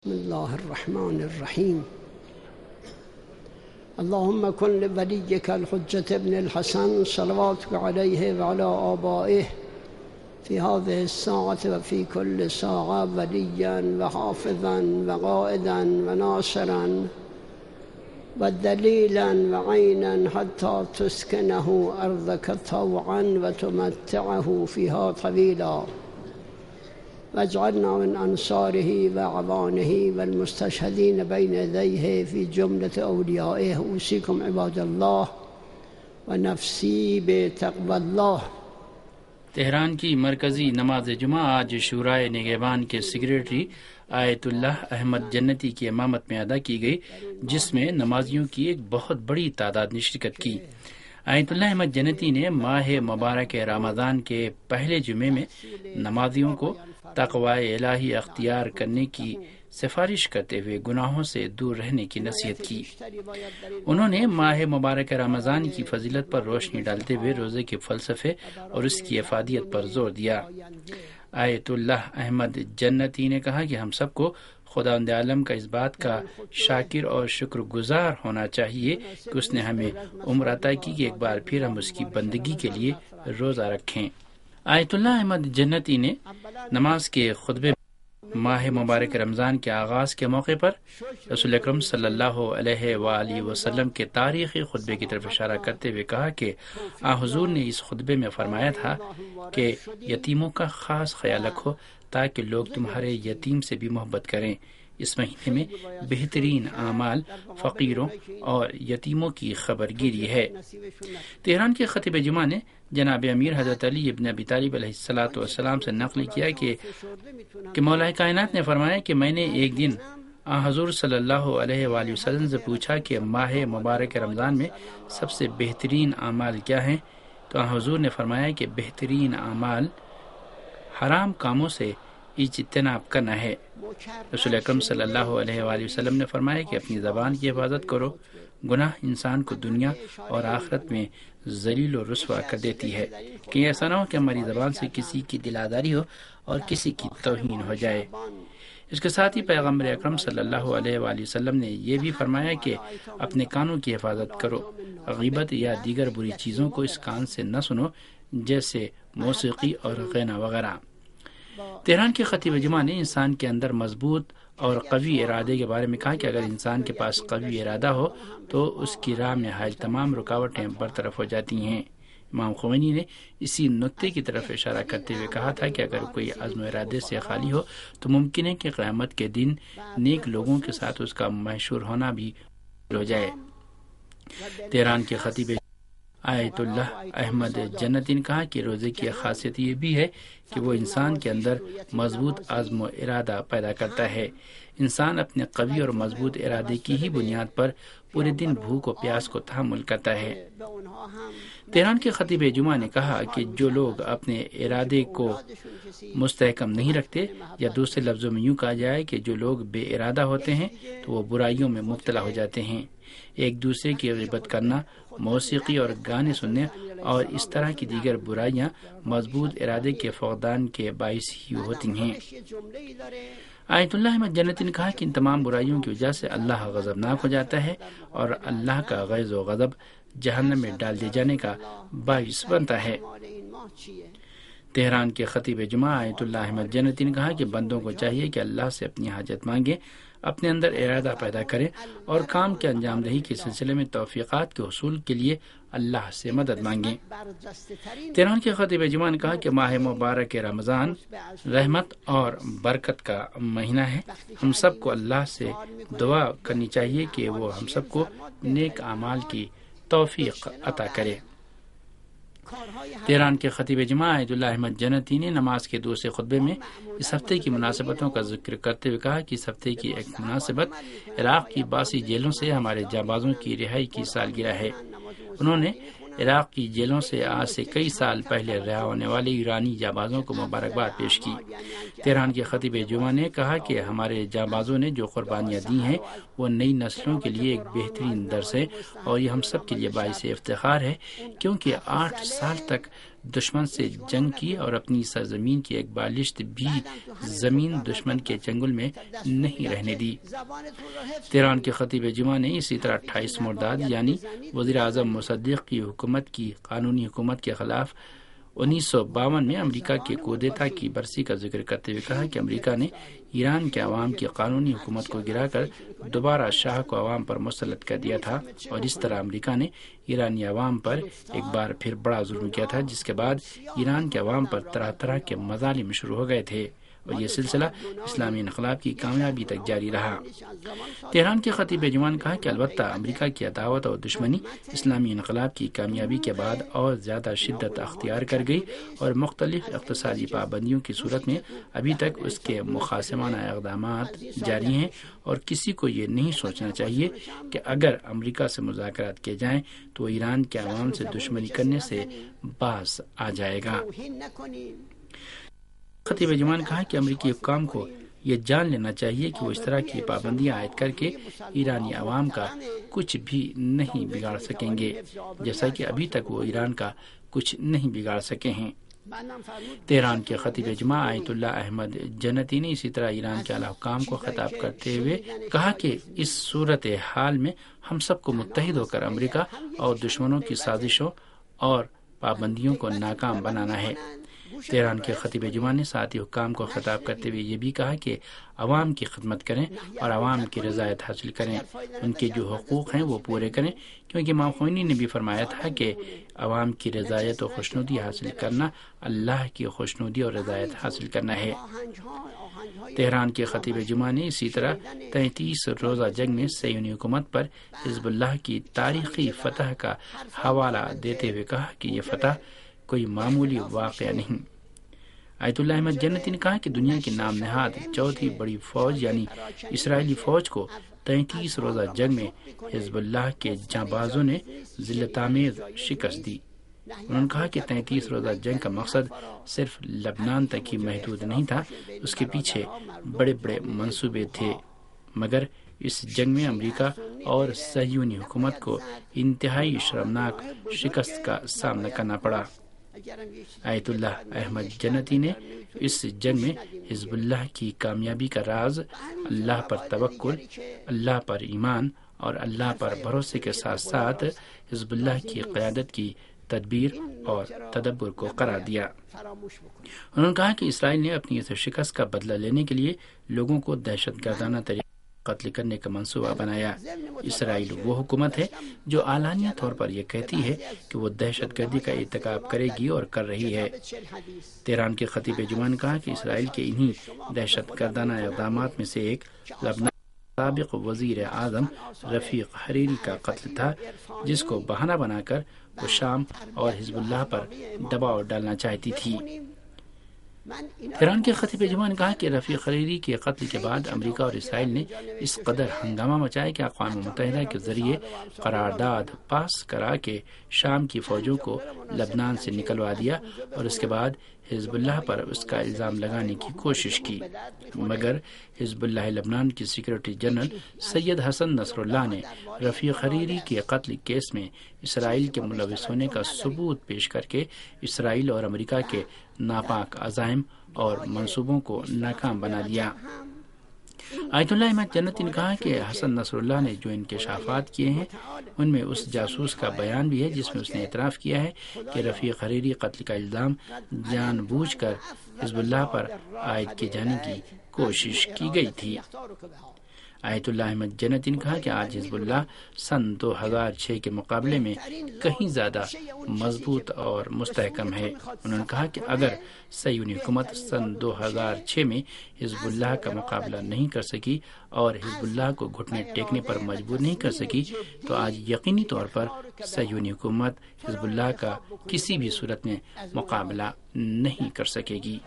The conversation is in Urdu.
بسم الله الرحمن الرحيم. اللهم كن لوليك الحجة ابن الحسن صلواتك عليه وعلى آبائه في هذه الساعة وفي كل ساعة وليا وحافظا وقائدا وناصرا ودليلا وعينا حتى تسكنه أرضك طوعا وتمتعه فيها طويلا، واجعلنا من أنصاره وأعوانه والمستشهدين بين يديه في جملة أوليائه. أوصيكم عباد الله ونفسی بتقوی اللہ. تہران کی مرکزی نماز جمعہ آج شورائے نگہبان کے سیکریٹری آیت اللہ احمد جنتی کی امامت میں ادا کی گئی، جس میں نمازیوں کی ایک بہت بڑی تعداد نے شرکت کی. آیت اللہ احمد جنتی نے ماہ مبارک رمضان کے پہلے جمعے میں نمازیوں کو تقوی الہی اختیار کرنے کی سفارش کرتے ہوئے گناہوں سے دور رہنے کی نصیحت کی. انہوں نے ماہ مبارک رمضان کی فضیلت پر روشنی ڈالتے ہوئے روزے کے فلسفے اور اس کی افادیت پر زور دیا. آیت اللہ احمد جنتی نے کہا کہ ہم سب کو خداوند عالم کا اس بات کا شاکر اور شکر گزار ہونا چاہیے کہ اس نے ہمیں عمر عطا کی کہ ایک بار پھر ہم اس کی بندگی کے لیے روزہ رکھیں. آیت اللہ احمد جنتی نے نماز کے خطبے ماہ مبارک رمضان کے آغاز کے موقع پر رسول اکرم صلی اللہ علیہ وآلہ وسلم کے تاریخی خطبے کی طرف اشارہ کرتے ہوئے کہا کہ حضور نے اس خطبے میں فرمایا تھا کہ یتیموں کا خاص خیال رکھو تاکہ لوگ تمہارے یتیم سے بھی محبت کریں. اس مہینے میں بہترین اعمال فقیروں اور یتیموں کی خبر گیری ہے. تہران کے خطیب جمعہ نے جناب امیر حضرت علی ابن ابی طالب علیہ السلام سے نقل کیا کہ مولا کائنات نے فرمایا کہ میں نے ایک دن حضور صلی اللہ علیہ وآلہ وسلم سے پوچھا کہ ماہ مبارک رمضان میں سب سے بہترین اعمال کیا ہیں، تو حضور نے فرمایا کہ بہترین اعمال حرام کاموں سے اجتناب کرنا ہے. رسول اکرم صلی اللہ علیہ وآلہ وسلم نے فرمایا کہ اپنی زبان کی حفاظت کرو، گناہ انسان کو دنیا اور آخرت میں ذلیل و رسوا کر دیتی ہے. کہ ایسا نہ ہو کہ ہماری زبان سے کسی کی دل آزاری ہو اور کسی کی توہین ہو جائے. اس کے ساتھ ہی پیغمبر اکرم صلی اللہ علیہ وآلہ وسلم نے یہ بھی فرمایا کہ اپنے کانوں کی حفاظت کرو، غیبت یا دیگر بری چیزوں کو اس کان سے نہ سنو جیسے موسیقی اور غنا وغیرہ. تہران کے خطیب جمعہ نے انسان کے اندر مضبوط اور قوی ارادے کے بارے میں کہا کہ اگر انسان کے پاس قوی ارادہ ہو تو اس کی راہ میں حائل تمام رکاوٹیں برطرف ہو جاتی ہیں. امام خمینی نے اسی نقطے کی طرف اشارہ کرتے ہوئے کہا تھا کہ اگر کوئی عزم و ارادے سے خالی ہو تو ممکن ہے کہ قیامت کے دن نیک لوگوں کے ساتھ اس کا محشور ہونا بھی ہو جائے. تہران کے خطیب آیت اللہ احمد جنتی نے کہا کہ روزے کی خاصیت یہ بھی ہے کہ وہ انسان کے اندر مضبوط عزم و ارادہ پیدا کرتا ہے. انسان اپنے قوی اور مضبوط ارادے کی ہی بنیاد پر پورے دن بھوک و پیاس کو تحمل کرتا ہے. تہران کے خطیب جمعہ نے کہا کہ جو لوگ اپنے ارادے کو مستحکم نہیں رکھتے، یا دوسرے لفظوں میں یوں کہا جائے کہ جو لوگ بے ارادہ ہوتے ہیں تو وہ برائیوں میں مبتلا ہو جاتے ہیں. ایک دوسرے کی غیبت کرنا، موسیقی اور گانے سننے اور اس طرح کی دیگر برائیاں مضبوط ارادے کے فقدان کے باعث ہی ہوتی ہیں. آیت اللہ احمد جنتی نے کہا کہ ان تمام برائیوں کی وجہ سے اللہ غضبناک ہو جاتا ہے اور اللہ کا غیظ و غضب جہنم میں ڈال دیے جانے کا باعث بنتا ہے. تہران کے خطیب جمعہ آیت اللہ احمد جنتی نے کہا کہ بندوں کو چاہیے کہ اللہ سے اپنی حاجت مانگیں، اپنے اندر ارادہ پیدا کریں اور کام کے انجام دہی کے سلسلے میں توفیقات کے حصول کے لیے اللہ سے مدد مانگیں. تہران کے خطیب جمعہ نے کہا کہ ماہ مبارک رمضان رحمت اور برکت کا مہینہ ہے. ہم سب کو اللہ سے دعا کرنی چاہیے کہ وہ ہم سب کو نیک اعمال کی توفیق عطا کرے. تہران کے خطیب جمعہ آیت اللہ احمد جنتی نے نماز کے دوسرے خطبے میں اس ہفتے کی مناسبتوں کا ذکر کرتے ہوئے کہا کہ اس ہفتے کی ایک مناسبت عراق کی باسی جیلوں سے ہمارے جانبازوں کی رہائی کی سالگرہ ہے. انہوں نے عراق کی جیلوں سے آج سے کئی سال پہلے رہا ہونے والے ایرانی جانبازوں کو مبارکباد پیش کی. تہران کے خطیب جمعہ نے کہا کہ ہمارے جانبازوں نے جو قربانیاں دی ہیں وہ نئی نسلوں کے لیے ایک بہترین درس ہے اور یہ ہم سب کے لیے باعث افتخار ہے، کیونکہ 8 سال تک دشمن سے جنگ کی اور اپنی سرزمین کی ایک بالشت بھی زمین دشمن کے چنگل میں نہیں رہنے دی۔ تہران کے خطیب جمعہ نے اسی طرح 28 مرداد یعنی وزیر اعظم مصدق کی حکومت کی قانونی حکومت کے خلاف 1952 میں امریکہ کے کودیتا کی برسی کا ذکر کرتے ہوئے کہا کہ امریکہ نے ایران کے عوام کی قانونی حکومت کو گرا کر دوبارہ شاہ کو عوام پر مسلط کر دیا تھا، اور اس طرح امریکہ نے ایرانی عوام پر ایک بار پھر بڑا ظلم کیا تھا، جس کے بعد ایران کے عوام پر طرح طرح کے مظالم شروع ہو گئے تھے اور یہ سلسلہ اسلامی انقلاب کی کامیابی تک جاری رہا۔ تہران کے خطیب جمعہ نے کہا کہ البتہ امریکہ کی عداوت اور دشمنی اسلامی انقلاب کی کامیابی کے بعد اور زیادہ شدت اختیار کر گئی اور مختلف اقتصادی پابندیوں کی صورت میں ابھی تک اس کے مخاصمانہ اقدامات جاری ہیں، اور کسی کو یہ نہیں سوچنا چاہیے کہ اگر امریکہ سے مذاکرات کیے جائیں تو ایران کے عوام سے دشمنی کرنے سے باز آ جائے گا۔ خطیب جمعہ نے کہا کہ امریکی حکام کو یہ جان لینا چاہیے کہ وہ اس طرح کی پابندیاں عائد کر کے ایرانی عوام کا کچھ بھی نہیں بگاڑ سکیں گے، جیسا کہ ابھی تک وہ ایران کا کچھ نہیں بگاڑ سکے ہیں۔ تہران کے خطیب جمعہ آیت اللہ احمد جنتی نے اسی طرح ایران کے اعلیٰ حکام کو خطاب کرتے ہوئے کہا کہ اس صورت حال میں ہم سب کو متحد ہو کر امریکہ اور دشمنوں کی سازشوں اور پابندیوں کو ناکام بنانا ہے۔ تہران کے خطیب جمعہ نے ساتھی حکام کو خطاب کرتے ہوئے یہ بھی کہا کہ عوام کی خدمت کریں اور عوام کی رضایت حاصل کریں، ان کے جو حقوق ہیں وہ پورے کریں، کیونکہ امام خمینی نے بھی فرمایا تھا کہ عوام کی رضایت و خوشنودی حاصل کرنا اللہ کی خوشنودی اور رضایت حاصل کرنا ہے۔ تہران کے خطیب جمعہ نے اسی طرح 33 روزہ جنگ میں صہیونی حکومت پر حزب اللہ کی تاریخی فتح کا حوالہ دیتے ہوئے کہا کہ یہ فتح کوئی معمولی واقعہ نہیں۔ آیت اللہ احمد جنتی نے کہا کہ دنیا کی نام نہاد چوتھی بڑی فوج یعنی اسرائیلی فوج کو 33 روزہ جنگ میں حزب اللہ کے جانبازوں نے ذلتآمیز شکست دی۔ انہوں نے کہا کہ 33 روزہ جنگ کا مقصد صرف لبنان تک ہی محدود نہیں تھا، اس کے پیچھے بڑے بڑے منصوبے تھے، مگر اس جنگ میں امریکہ اور صہیونی حکومت کو انتہائی شرمناک شکست کا سامنا کرنا پڑا۔ آیت اللہ احمد جنتی نے اس جنگ میں حزب اللہ کی کامیابی کا راز اللہ پر توکل، اللہ پر ایمان اور اللہ پر بھروسے کے ساتھ ساتھ حزب اللہ کی قیادت کی تدبیر اور تدبر کو قرار دیا۔ انہوں نے کہا کہ اسرائیل نے اپنی اس شکست کا بدلہ لینے کے لیے لوگوں کو دہشت گردانہ طریقے قتل کرنے کا منصوبہ بنایا۔ اسرائیل وہ حکومت ہے جو اعلانیہ طور پر یہ کہتی ہے کہ وہ دہشت گردی کا ارتکاب کرے گی اور کر رہی ہے۔ تہران کے خطیب جمعہ نے کہا کہ اسرائیل کے انہی دہشت گردانہ اقدامات میں سے ایک لبنان سابق وزیر اعظم رفیق حریری کا قتل تھا، جس کو بہانہ بنا کر وہ شام اور حزب اللہ پر دباؤ ڈالنا چاہتی تھی۔ تہران کے خطیب جمعہ نے کہا کہ رفیق حریری کے قتل کے بعد امریکہ اور اسرائیل نے اس قدر ہنگامہ مچایا کہ اقوام متحدہ کے ذریعے قرارداد پاس کرا کے شام کی فوجوں کو لبنان سے نکلوا دیا اور اس کے بعد حزب اللہ پر اس کا الزام لگانے کی کوشش کی، مگر حزب اللہ لبنان کی سیکرٹری جنرل سید حسن نصر اللہ نے رفیق حریری کے قتل کیس میں اسرائیل کے ملوث ہونے کا ثبوت پیش کر کے اسرائیل اور امریکہ کے ناپاک عزائم اور منصوبوں کو ناکام بنا دیا۔ آیت اللہ احمد جنتی نے کہا کہ حسن نصر اللہ نے جو انکشافات کیے ہیں ان میں اس جاسوس کا بیان بھی ہے جس میں اس نے اعتراف کیا ہے کہ رفیق حریری قتل کا الزام جان بوجھ کر حزب اللہ پر عائد کیے جانے کی کوشش کی گئی تھی۔ آیت اللہ احمد جنتی نے کہا کہ آج حزب اللہ سن 2006 کے مقابلے میں کہیں زیادہ مضبوط اور مستحکم ہے۔ انہوں نے کہا کہ اگر صہیونی حکومت سن 2006 میں حزب اللہ کا مقابلہ نہیں کر سکی اور حزب اللہ کو گھٹنے ٹیکنے پر مجبور نہیں کر سکی تو آج یقینی طور پر صہیونی حکومت حزب اللہ کا کسی بھی صورت میں مقابلہ نہیں کر سکے گی۔